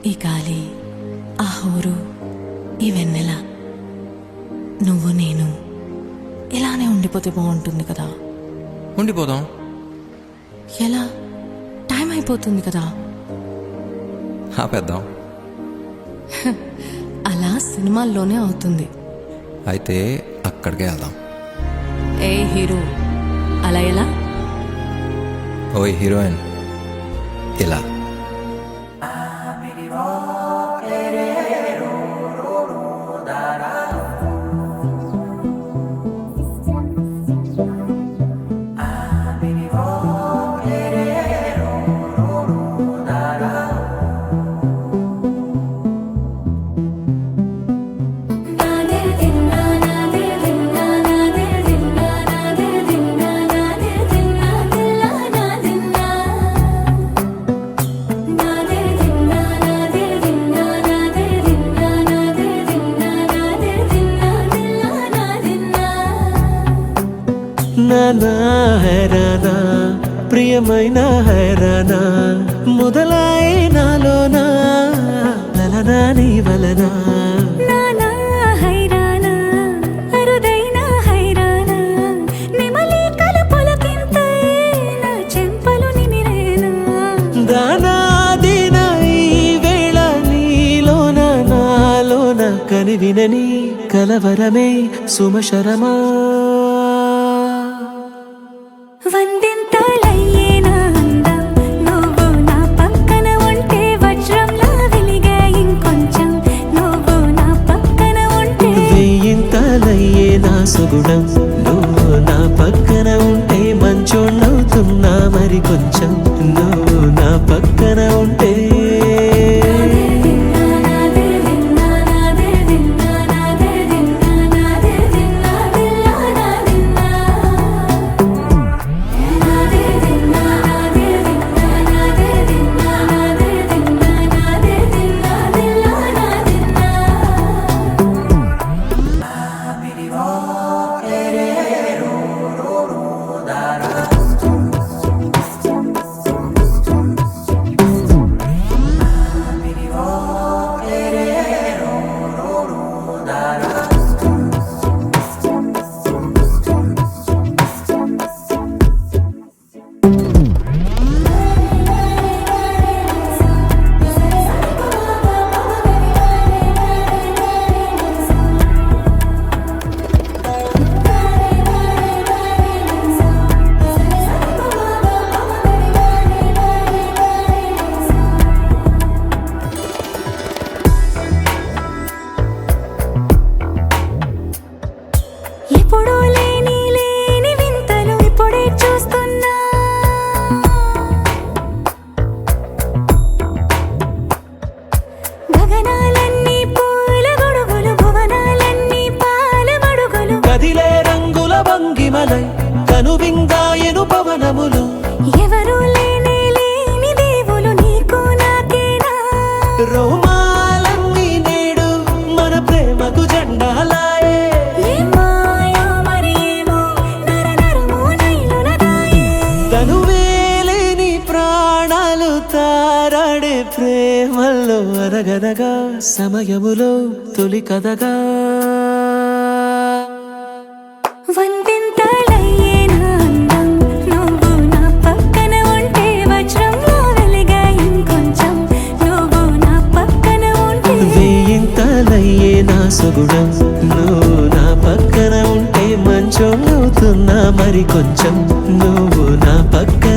ఈ గాలి, ఆ హోరు, ఈ వెన్నెల, నువ్వు నేను ఇలానే ఉండిపోతే బాగుంటుంది కదా. ఉండిపోదాం. ఎలా? టైం అయిపోతుంది కదా. ఆపేద్దాం. అలా సినిమాల్లోనే అవుతుంది. అయితే అక్కడికే వెళ్దాం. ఏ హీరో, అలా ఎలా? ఓయ్ హీరోయిన్, ఇలా. నానా హైరానా ప్రియమైన హైరానా మొదలాయి నాలోనా లలనా నీ వలనా. నానా హైరానా అరుదైన హైరానా నెమలి కలుపులకింతై నా చెంపలు నిమిరేనా. దానాదిన ఈ వేళ నీలోన నాలోన కనివినని కలవరమే సుమశరమా. వందింతలయ్యేనా అందం నువ్వు నా పక్కన ఉంటే వజ్రంలా వెలిగే ఇంకొంచెం నువ్వు నా పక్కన ఉంటే. వెయ్యింతలయ్యే నా సుగుణం నువ్వు నా పక్కన ఉంటే మంచోళ్ళవుతున్నా మరి కొంచెం నువ్వు నా పక్కన ఉంటే. ఎప్పుడూ లేని వింతలు ఇప్పుడే చూస్తున్నా. గగనాలన్నీ పూల గొడుగులు భువనాలన్నీ పాల మడుగులు. కదిలే రంగుల భంగిమలై కనువిందాయను పవనములు. ఎవరూ లేని దేవులు నీకు నాకేనా. రోమాలన్నీ నేడు మన ప్రేమకు జెండాలాయే. తనువేలేని ప్రాణాలు తారాడే ప్రేమల్లో అనగనగా సమయములో తొలి కథగా. వందింతలయ్యేనా అందం నువ్వు నా పక్కన ఉంటే వజ్రంలో వెలిగే ఇంకొంచెం నువ్వు నా పక్కన ఉంటే. వెయ్యింతలయ్యే నా సుగుణం నువ్వు నా పక్కన ఉంటే మంచోళ్ళవుతున్నా మరి కొంచెం నువ్వు నా పక్కన